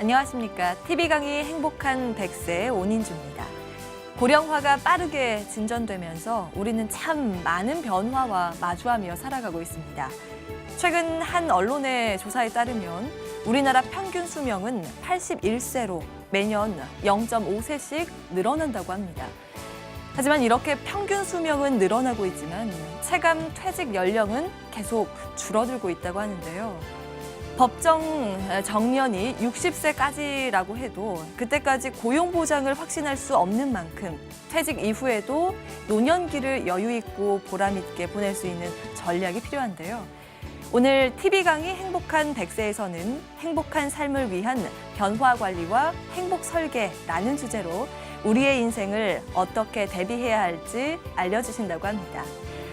안녕하십니까. TV 강의 행복한 100세 온인주입니다. 고령화가 빠르게 진전되면서 우리는 참 많은 변화와 마주하며 살아가고 있습니다. 최근 한 언론의 조사에 따르면 우리나라 평균 수명은 81세로 매년 0.5세씩 늘어난다고 합니다. 하지만 이렇게 평균 수명은 늘어나고 있지만 체감 퇴직 연령은 계속 줄어들고 있다고 하는데요. 법정 정년이 60세까지라고 해도 그때까지 고용보장을 확신할 수 없는 만큼 퇴직 이후에도 노년기를 여유 있고 보람 있게 보낼 수 있는 전략이 필요한데요. 오늘 TV 강의 행복한 100세에서는 행복한 삶을 위한 변화 관리와 행복 설계라는 주제로 우리의 인생을 어떻게 대비해야 할지 알려주신다고 합니다.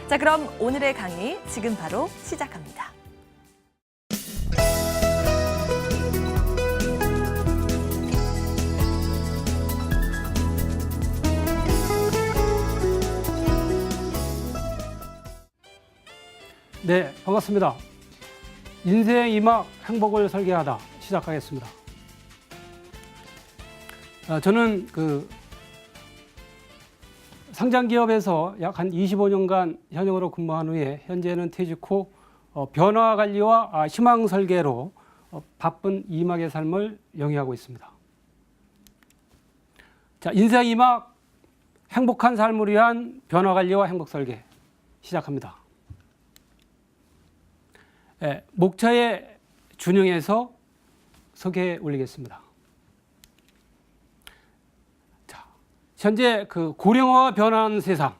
자, 그럼 오늘의 강의 지금 바로 시작합니다. 네, 반갑습니다. 인생 이막 행복을 설계하다 시작하겠습니다. 저는 상장기업에서 약 한 25년간 현역으로 근무한 후에 현재는 퇴직 후 변화 관리와 희망 설계로 바쁜 이막의 삶을 영위하고 있습니다. 자, 인생 이막 행복한 삶을 위한 변화 관리와 행복 설계 시작합니다. 목차에 준용해서 소개해 올리겠습니다. 자, 현재 고령화가 변화하는 세상,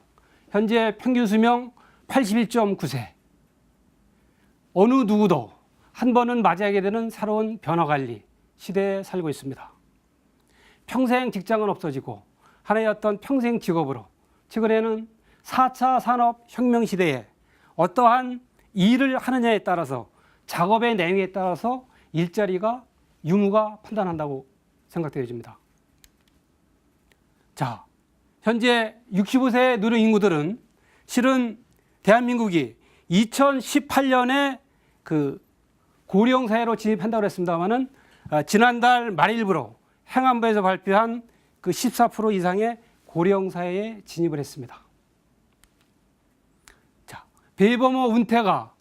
현재 평균 수명 81.9세. 어느 누구도 한 번은 맞이하게 되는 새로운 변화 관리 시대에 살고 있습니다. 평생 직장은 없어지고 하나의 어떤 평생 직업으로 최근에는 4차 산업혁명 시대에 어떠한 일을 하느냐에 따라서 작업의 내용에 따라서 일자리가 유무가 판단한다고 생각되어집니다. 자, 현재 65세 노령 인구들은 실은 대한민국이 2018년에 고령사회로 진입한다고 했습니다만은 지난달 말일부로 행안부에서 발표한 14% 이상의 고령사회에 진입을 했습니다. 대규모 은퇴가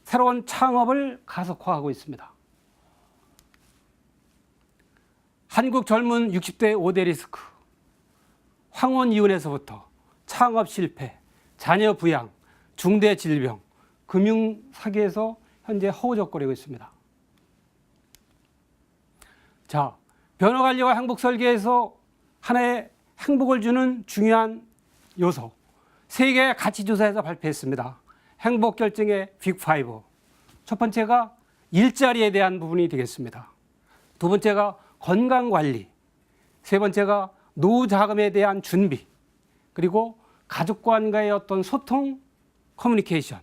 새로운 창업을 가속화하고 있습니다. 한국 젊은 60대 5대 리스크, 황혼 이혼에서부터 창업 실패, 자녀 부양, 중대 질병, 금융 사기에서 현재 허우적거리고 있습니다. 자, 변화 관리와 행복 설계에서 하나의 행복을 주는 중요한 요소, 세계 가치조사에서 발표했습니다. 행복 결정의 빅5. 첫 번째가 일자리에 대한 부분이 되겠습니다. 두 번째가 건강관리. 세 번째가 노후 자금에 대한 준비. 그리고 가족과의 어떤 소통, 커뮤니케이션.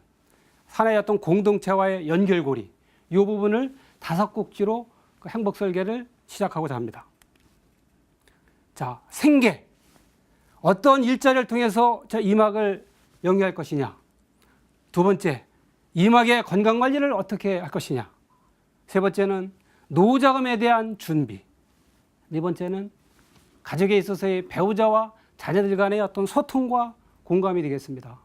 하나의 어떤 공동체와의 연결고리. 이 부분을 5꼭지로 행복 설계를 시작하고자 합니다. 자, 생계. 어떤 일자리를 통해서 저 이막을 영위할 것이냐. 두 번째, 이막의 건강관리를 어떻게 할 것이냐. 세 번째는 노후자금에 대한 준비. 네 번째는 가족에 있어서의 배우자와 자녀들 간의 어떤 소통과 공감이 되겠습니다.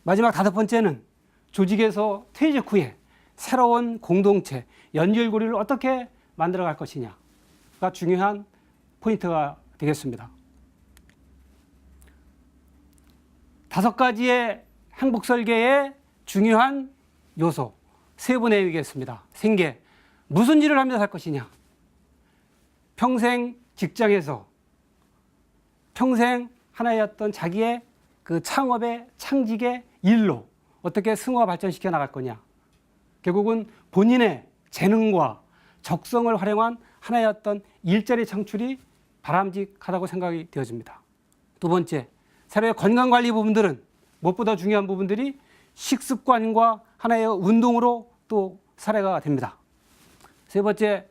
마지막 5번째는 조직에서 퇴직 후에 새로운 공동체, 연결고리를 어떻게 만들어갈 것이냐가 중요한 포인트가 되겠습니다. 5가지의 행복 설계의 중요한 요소 세 분에 의겠습니다. 생계, 무슨 일을 하면서 살 것이냐. 평생 직장에서 평생 하나의 어떤 자기의 창업의 창직의 일로 어떻게 승화 발전시켜 나갈 거냐. 결국은 본인의 재능과 적성을 활용한 하나의 어떤 일자리 창출이 바람직하다고 생각이 되어집니다. 두 번째, 새로의 건강관리 부분들은 무엇보다 중요한 부분들이 식습관과 하나의 운동으로 또 사례가 됩니다. 세 번째,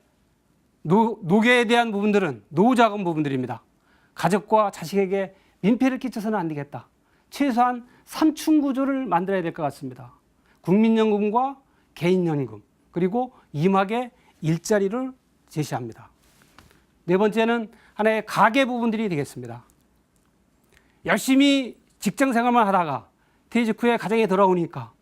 노계에 대한 부분들은 노후자금 부분들입니다. 가족과 자식에게 민폐를 끼쳐서는 안 되겠다. 최소한 3층 구조를 만들어야 될 것 같습니다. 국민연금과 개인연금, 그리고 이막의 일자리를 제시합니다. 네 번째는 하나의 가계 부분들이 되겠습니다. 열심히 직장 생활만 하다가 퇴직 후에 가정에 돌아오니까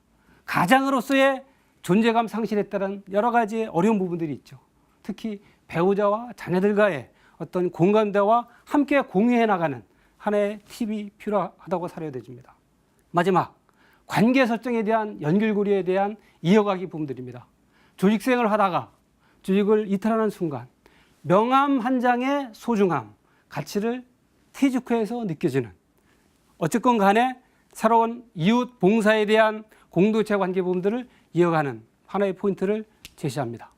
가장으로서의 존재감 상실에 따른 여러 가지 어려운 부분들이 있죠. 특히 배우자와 자녀들과의 어떤 공감대와 함께 공유해 나가는 하나의 팁이 필요하다고 사료되어집니다. 마지막, 관계 설정에 대한 연결고리에 대한 이어가기 부분들입니다. 조직생활을 하다가 조직을 이탈하는 순간 명함 한 장의 소중함, 가치를 퇴직 후에서 느껴지는, 어쨌건 간에 새로운 이웃 봉사에 대한 공동체 관계 부분들을 이어가는 하나의 포인트를 제시합니다.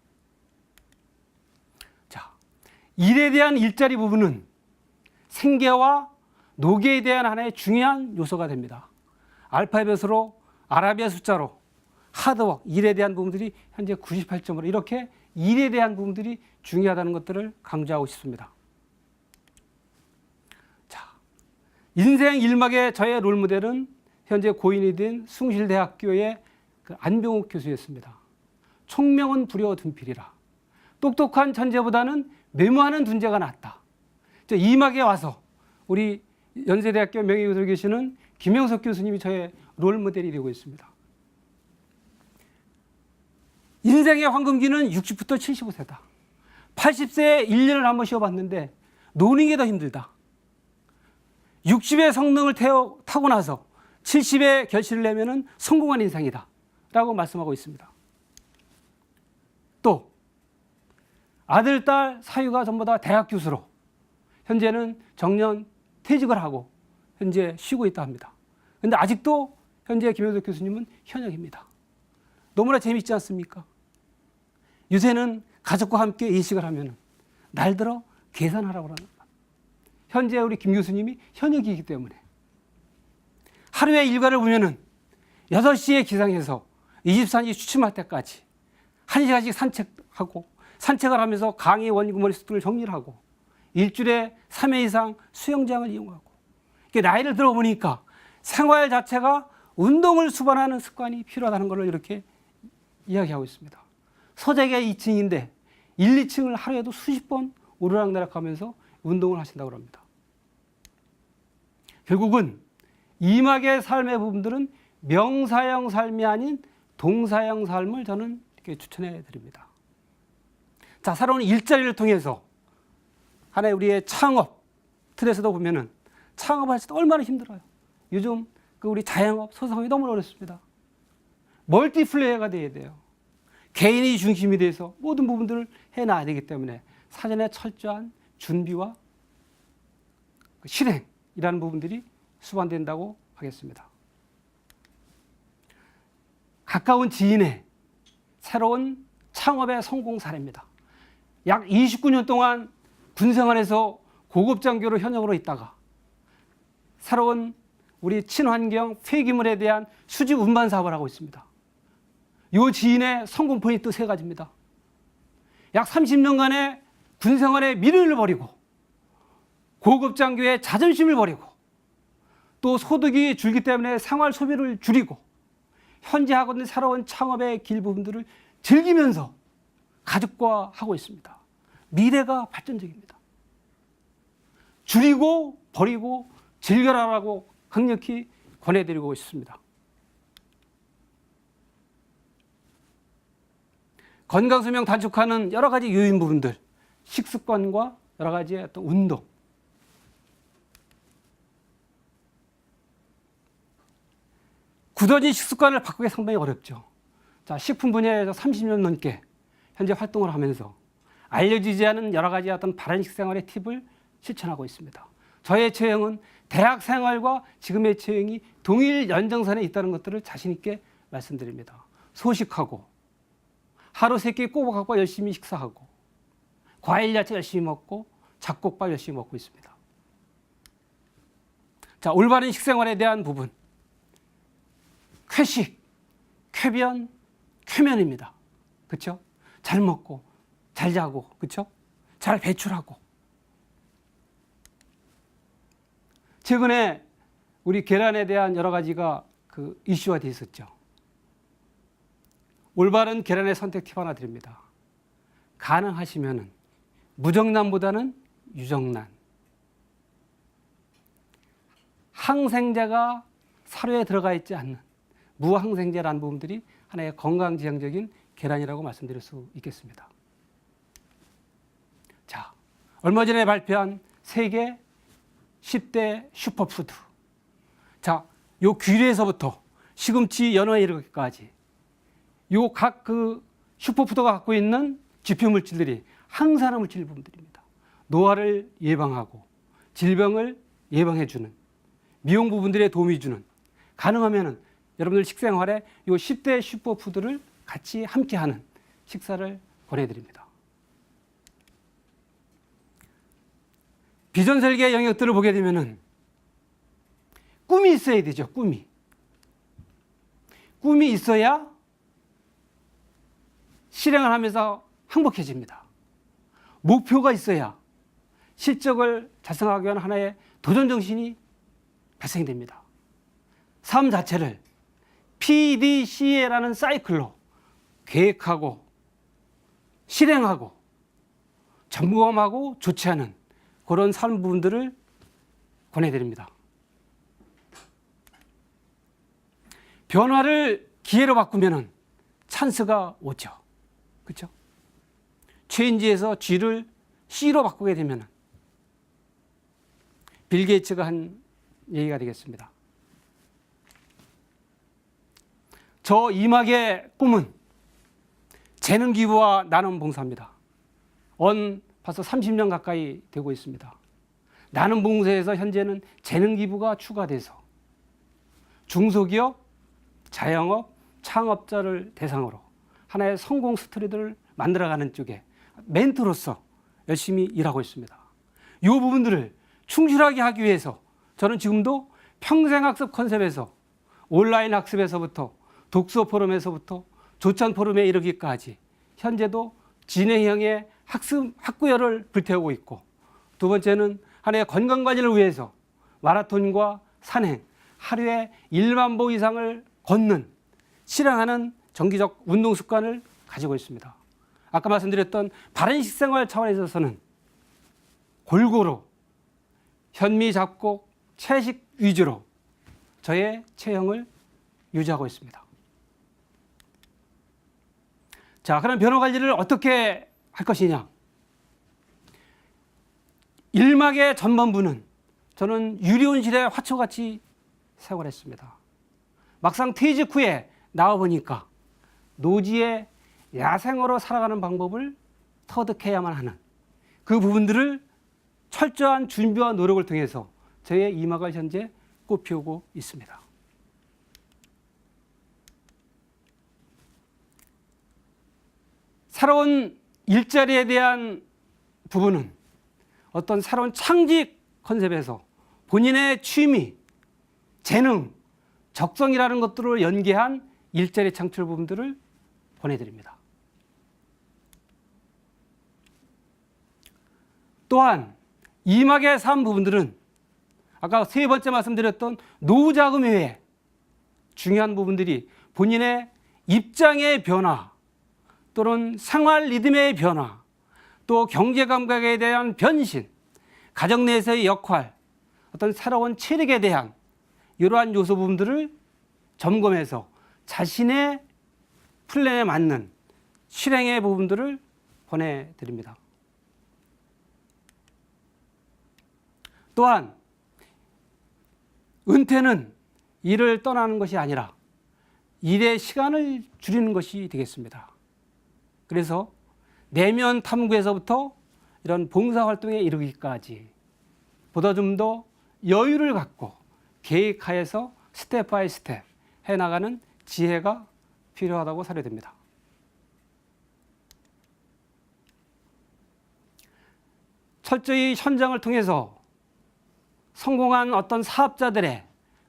자, 일에 대한 일자리 부분은 생계와 노계에 대한 하나의 중요한 요소가 됩니다. 알파벳으로 아라비아 숫자로 하드워크, 일에 대한 부분들이 현재 98점으로 이렇게 일에 대한 부분들이 중요하다는 것들을 강조하고 싶습니다. 자, 인생 일막의 저의 롤모델은 현재 고인이 된 숭실대학교의 안병욱 교수였습니다. 총명은 불여 둔필이라. 똑똑한 천재보다는 메모하는 둔재가 낫다. 이막에 와서 우리 연세대학교 명예교수로 계시는 김영석 교수님이 저의 롤모델이 되고 있습니다. 인생의 황금기는 60부터 75세다. 80세에 1년을 한번 쉬어봤는데 노는 게 더 힘들다. 60의 성능을 타고 나서 70의 결실을 내면은 성공한 인생이다 라고 말씀하고 있습니다. 또 아들, 딸, 사위가 전부 다 대학 교수로 현재는 정년 퇴직을 하고 현재 쉬고 있다 합니다. 그런데 아직도 현재 김영석 교수님은 현역입니다. 너무나 재미있지 않습니까? 요새는 가족과 함께 예식을 하면 날들어 계산하라고 합니다. 현재 우리 김 교수님이 현역이기 때문에 하루의 일과를 보면은 6시에 기상해서 24시 취침할 때까지 1시간씩 산책하고, 산책을 하면서 강의 원고 머릿수들을 정리를 하고, 일주일에 3회 이상 수영장을 이용하고, 나이를 들어보니까 생활 자체가 운동을 수반하는 습관이 필요하다는 것을 이렇게 이야기하고 있습니다. 서재가 2층인데 1, 2층을 하루에도 수십 번 오르락내락하면서 운동을 하신다고 합니다. 결국은 이막의 삶의 부분들은 명사형 삶이 아닌 동사형 삶을 저는 이렇게 추천해 드립니다. 자, 새로운 일자리를 통해서 하나의 우리의 창업 틀에서도 보면은 창업할 때 얼마나 힘들어요. 요즘 우리 자영업, 소상업이 너무 어렵습니다. 멀티플레이어가 돼야 돼요. 개인이 중심이 돼서 모든 부분들을 해놔야 되기 때문에 사전에 철저한 준비와 실행이라는 부분들이 수반된다고 하겠습니다. 가까운 지인의 새로운 창업의 성공 사례입니다. 약 29년 동안 군생활에서 고급 장교로 현역으로 있다가 새로운 우리 친환경 폐기물에 대한 수집 운반 사업을 하고 있습니다. 이 지인의 성공 포인트 3가지입니다. 약 30년간의 군생활의 미련을 버리고 고급 장교의 자존심을 버리고 또 소득이 줄기 때문에 생활 소비를 줄이고 현재 하고 있는 새로운 창업의 길 부분들을 즐기면서 가족과 하고 있습니다. 미래가 발전적입니다. 줄이고 버리고 즐겨라라고 강력히 권해드리고 싶습니다. 건강수명 단축하는 여러 가지 요인 부분들, 식습관과 여러 가지의 어떤 운동, 굳어진 식습관을 바꾸기 상당히 어렵죠. 자, 식품 분야에서 30년 넘게 현재 활동을 하면서 알려지지 않은 여러 가지 어떤 바른 식생활의 팁을 실천하고 있습니다. 저의 체형은 대학 생활과 지금의 체형이 동일 연장선에 있다는 것들을 자신 있게 말씀드립니다. 소식하고 하루 3끼 꼬박꼬박 열심히 식사하고 과일 야채 열심히 먹고 잡곡밥 열심히 먹고 있습니다. 자, 올바른 식생활에 대한 부분, 쾌식, 쾌변, 쾌면입니다. 그렇죠? 잘 먹고 잘 자고, 그렇죠? 잘 배출하고. 최근에 우리 계란에 대한 여러 가지가 이슈화 되어 있었죠. 올바른 계란의 선택 팁 하나 드립니다. 가능하시면은 무정란보다는 유정란. 항생제가 사료에 들어가 있지 않는 무항생제라는 부분들이 하나의 건강지향적인 계란이라고 말씀드릴 수 있겠습니다. 자, 얼마 전에 발표한 세계 10대 슈퍼푸드. 자, 요 귀리에서부터 시금치, 연어에 이르기까지 요 각 그 슈퍼푸드가 갖고 있는 지표 물질들이 항산화 물질 부분들입니다. 노화를 예방하고 질병을 예방해주는 미용 부분들에 도움이 주는, 가능하면은 여러분들 식생활에 요 10대 슈퍼푸드를 같이 함께하는 식사를 권해드립니다. 비전 설계 영역들을 보게 되면은 꿈이 있어야 되죠. 꿈이 있어야 실행을 하면서 행복해집니다. 목표가 있어야 실적을 달성하기 위한 하나의 도전 정신이 발생됩니다. 삶 자체를 PDCA라는 사이클로 계획하고 실행하고 점검하고 조치하는 그런 삶 부분들을 권해드립니다. 변화를 기회로 바꾸면 찬스가 오죠. 그렇죠? 체인지에서 G를 C로 바꾸게 되면 빌 게이츠가 한 얘기가 되겠습니다. 저 이막의 꿈은 재능 기부와 나눔 봉사입니다. 벌써 30년 가까이 되고 있습니다. 나눔 봉사에서 현재는 재능 기부가 추가돼서 중소기업, 자영업, 창업자를 대상으로 하나의 성공 스토리들을 만들어가는 쪽에 멘토로서 열심히 일하고 있습니다. 이 부분들을 충실하게 하기 위해서 저는 지금도 평생학습 컨셉에서 온라인 학습에서부터 독서 포럼에서부터 조찬 포럼에 이르기까지 현재도 진행형의 학구열을 불태우고 있고, 두 번째는 하나의 건강관리를 위해서 마라톤과 산행, 하루에 1만 보 이상을 걷는, 실행하는 정기적 운동 습관을 가지고 있습니다. 아까 말씀드렸던 바른 식생활 차원에 있어서는 골고루 현미 잡곡 채식 위주로 저의 체형을 유지하고 있습니다. 자, 그럼 변화 관리를 어떻게 할 것이냐? 일막의 전반부는 저는 유리온실에 화초같이 생활했습니다. 막상 퇴직 후에 나와보니까 노지에 야생으로 살아가는 방법을 터득해야만 하는 그 부분들을 철저한 준비와 노력을 통해서 저의 이막을 현재 꽃피우고 있습니다. 새로운 일자리에 대한 부분은 어떤 새로운 창직 컨셉에서 본인의 취미, 재능, 적성이라는 것들을 연계한 일자리 창출 부분들을 보내드립니다. 또한 이막의 삶 부분들은 아까 세 번째 말씀드렸던 노후 자금 외에 중요한 부분들이 본인의 입장의 변화 또는 생활 리듬의 변화, 또 경제 감각에 대한 변신, 가정 내에서의 역할, 어떤 새로운 체력에 대한 이러한 요소 부분들을 점검해서 자신의 플랜에 맞는 실행의 부분들을 보내드립니다. 또한 은퇴는 일을 떠나는 것이 아니라 일의 시간을 줄이는 것이 되겠습니다. 그래서 내면 탐구에서부터 이런 봉사활동에 이르기까지 보다 좀 더 여유를 갖고 계획하여서 스텝 바이 스텝 해나가는 지혜가 필요하다고 사료됩니다. 철저히 현장을 통해서 성공한 어떤 사업자들의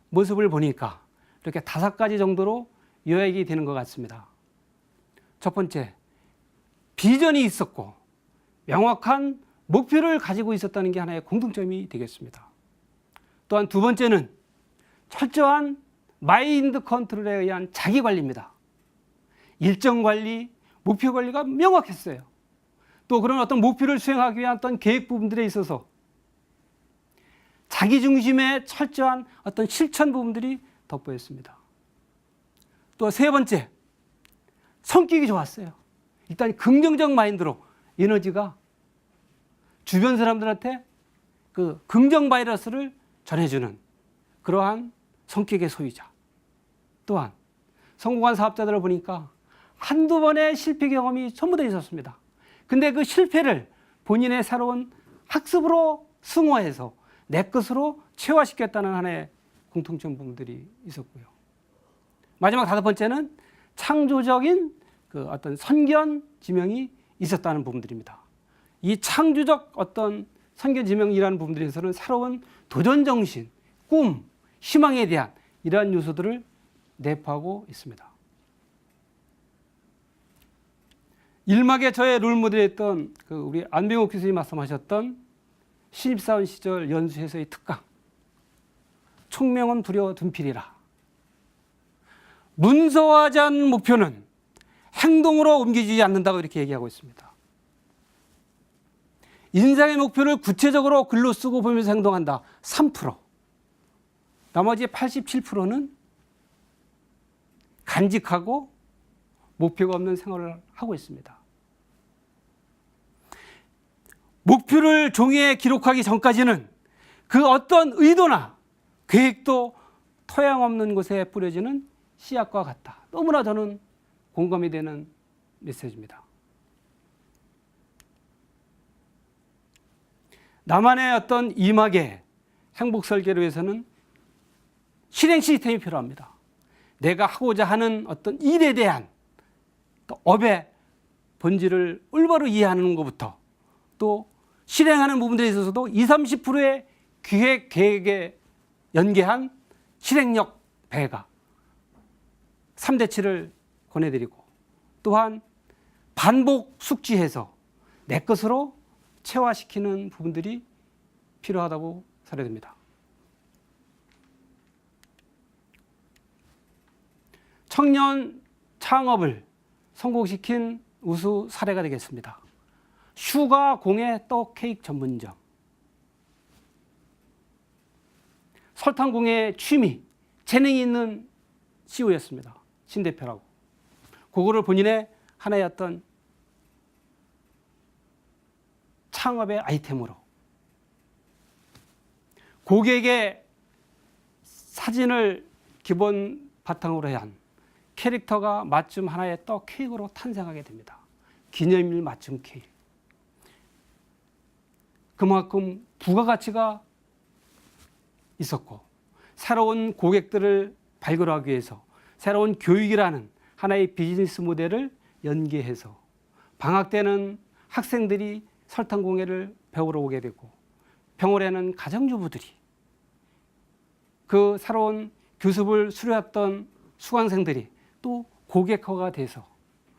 모습을 보니까 이렇게 5가지 정도로 요약이 되는 것 같습니다. 첫 번째, 비전이 있었고 명확한 목표를 가지고 있었다는 게 하나의 공통점이 되겠습니다. 또한 두 번째는 철저한 마인드 컨트롤에 의한 자기 관리입니다. 일정 관리, 목표 관리가 명확했어요. 또 그런 어떤 목표를 수행하기 위한 어떤 계획 부분들에 있어서 자기 중심의 철저한 어떤 실천 부분들이 돋보였습니다. 또 세 번째, 성격이 좋았어요. 일단 긍정적 마인드로 에너지가 주변 사람들한테 그 긍정 바이러스를 전해주는 그러한 성격의 소유자. 또한 성공한 사업자들을 보니까 한두 번의 실패 경험이 전부 다 있었습니다. 근데 그 실패를 본인의 새로운 학습으로 승화해서 내 것으로 체화시켰다는 하나의 공통점 부분들이 있었고요. 마지막 다섯 번째는 창조적인 그 어떤 선견 지명이 있었다는 부분들입니다. 이 창조적 어떤 선견 지명이라는 부분들에서는 새로운 도전 정신, 꿈, 희망에 대한 이러한 요소들을 내포하고 있습니다. 일막의 저의 롤모델이었던 그 우리 안병옥 교수님이 말씀하셨던 신입사원 시절 연수에서의 특강, 총명은 두려 둔필이라. 문서화하지 않은 목표는 행동으로 옮기지 않는다고 이렇게 얘기하고 있습니다. 인생의 목표를 구체적으로 글로 쓰고 보면서 행동한다. 3%. 나머지 87%는 간직하고 목표가 없는 생활을 하고 있습니다. 목표를 종이에 기록하기 전까지는 그 어떤 의도나 계획도 토양 없는 곳에 뿌려지는 씨앗과 같다. 너무나 저는 공감이 되는 메시지입니다. 나만의 어떤 이막의 행복 설계를 위해서는 실행 시스템이 필요합니다. 내가 하고자 하는 어떤 일에 대한 또 업의 본질을 올바로 이해하는 것부터 또 실행하는 부분들에 있어서도 20, 30%의 기획 계획에 연계한 실행력 배가 3대치를 권해드리고 또한 반복 숙지해서 내 것으로 체화시키는 부분들이 필요하다고 사례됩니다. 청년 창업을 성공시킨 우수 사례가 되겠습니다. 슈가 공예 떡 케이크 전문점. 설탕공예 취미, 재능이 있는 CEO였습니다. 신 대표라고. 그거를 본인의 하나의 어떤 창업의 아이템으로 고객의 사진을 기본 바탕으로 한 캐릭터가 맞춤 하나의 떡 케이크로 탄생하게 됩니다. 기념일 맞춤 케이크. 그만큼 부가가치가 있었고 새로운 고객들을 발굴하기 위해서 새로운 교육이라는 하나의 비즈니스 모델을 연계해서 방학 때는 학생들이 설탕공예를 배우러 오게 되고 평일에는 가정주부들이 그 새로운 교습을 수료했던 수강생들이 또 고객화가 돼서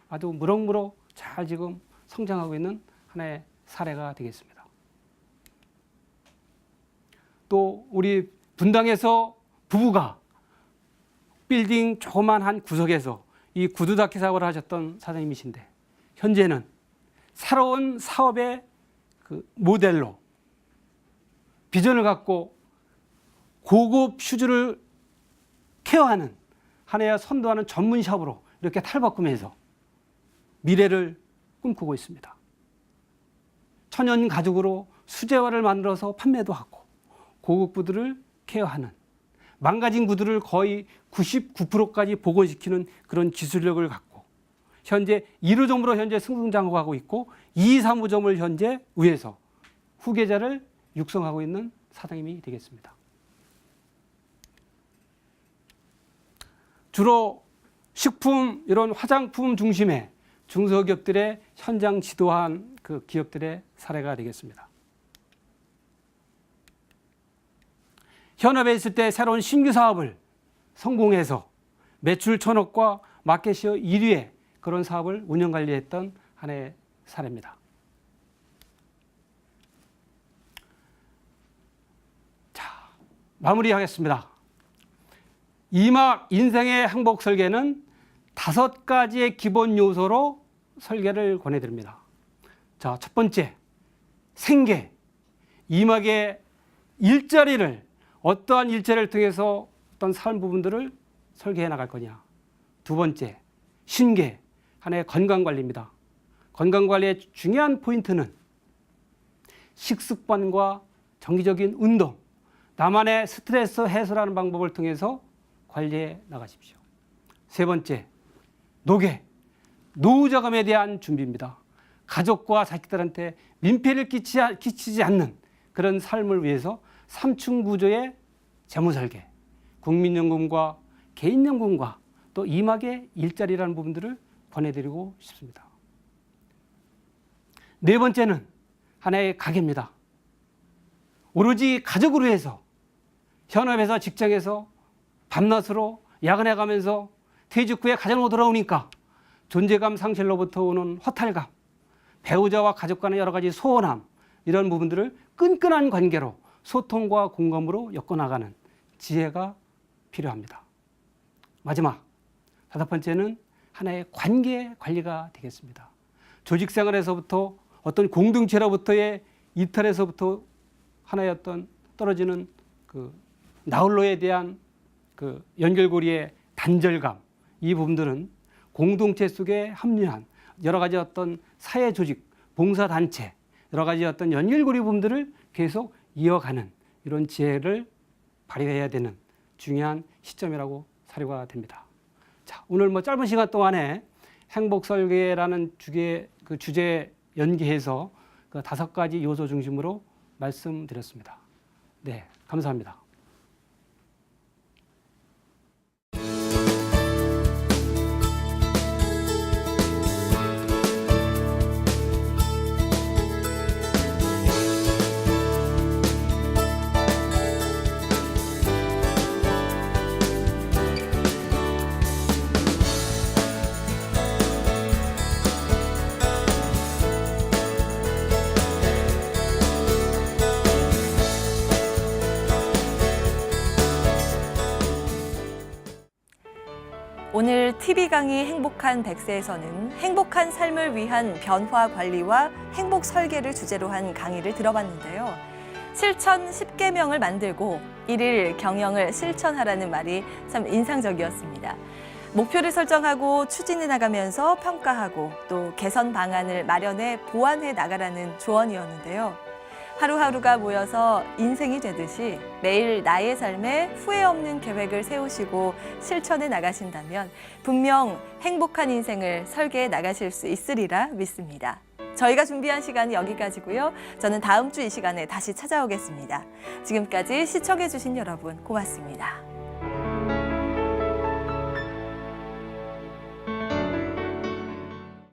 아주 무럭무럭 잘 지금 성장하고 있는 하나의 사례가 되겠습니다. 또 우리 분당에서 부부가 빌딩 조그만한 구석에서 이 구두닦이 사업을 하셨던 사장님이신데 현재는 새로운 사업의 그 모델로 비전을 갖고 고급 슈즈를 케어하는 하나의 선도하는 전문 샵으로 이렇게 탈바꿈해서 미래를 꿈꾸고 있습니다. 천연 가죽으로 수제화를 만들어서 판매도 하고 고급 구두를 케어하는 망가진 구두를 거의 99%까지 복원시키는 그런 기술력을 갖고 현재 1호점으로 현재 승승장구하고 있고 2, 3호점을 현재 위해서 후계자를 육성하고 있는 사장님이 되겠습니다. 주로 식품 이런 화장품 중심의 중소기업들의 현장 지도한 그 기업들의 사례가 되겠습니다. 현업에 있을 때 새로운 신규 사업을 성공해서 매출 1,000억과 마켓시어 1위의 그런 사업을 운영 관리했던 하나의 사례입니다. 자, 마무리하겠습니다. 이막 인생의 행복 설계는 5가지의 기본 요소로 설계를 권해드립니다. 자, 첫 번째, 생계, 임하게 일자리를 어떠한 일자리를 통해서 어떤 삶 부분들을 설계해 나갈 거냐. 두 번째, 신계, 하나의 건강관리입니다. 건강관리의 중요한 포인트는 식습관과 정기적인 운동, 나만의 스트레스 해소라는 방법을 통해서 관리해 나가십시오. 세 번째, 노계, 노후자금에 대한 준비입니다. 가족과 자식들한테 민폐를 끼치지 않는 그런 삶을 위해서 3층 구조의 재무설계, 국민연금과 개인연금과 또 임하게 일자리라는 부분들을 권해드리고 싶습니다. 네 번째는 하나의 가계입니다. 오로지 가족으로 해서 현업에서 직장에서 밤낮으로 야근해 가면서 퇴직 후에 가정으로 돌아오니까 존재감 상실로부터 오는 허탈감, 배우자와 가족 간의 여러 가지 소원함, 이런 부분들을 끈끈한 관계로 소통과 공감으로 엮어나가는 지혜가 필요합니다. 마지막, 다섯 번째는 하나의 관계 관리가 되겠습니다. 조직생활에서부터 어떤 공동체로부터의 이탈에서부터 하나의 어떤 떨어지는 그 나홀로에 대한 그 연결고리의 단절감, 이 부분들은 공동체 속에 합류한 여러 가지 어떤 사회 조직, 봉사단체, 여러 가지 어떤 연결고리 부분들을 계속 이어가는 이런 지혜를 발휘해야 되는 중요한 시점이라고 사료가 됩니다. 자, 오늘 뭐 짧은 시간 동안에 행복설계라는 주제에 연계해서 그 5가지 요소 중심으로 말씀드렸습니다. 네, 감사합니다. 오늘 TV 강의 행복한 100세에서는 행복한 삶을 위한 변화 관리와 행복 설계를 주제로 한 강의를 들어봤는데요. 실천 10계명을 만들고 1일 경영을 실천하라는 말이 참 인상적이었습니다. 목표를 설정하고 추진해 나가면서 평가하고 또 개선 방안을 마련해 보완해 나가라는 조언이었는데요. 하루하루가 모여서 인생이 되듯이 매일 나의 삶에 후회 없는 계획을 세우시고 실천해 나가신다면 분명 행복한 인생을 설계해 나가실 수 있으리라 믿습니다. 저희가 준비한 시간이 여기까지고요. 저는 다음 주 이 시간에 다시 찾아오겠습니다. 지금까지 시청해 주신 여러분 고맙습니다.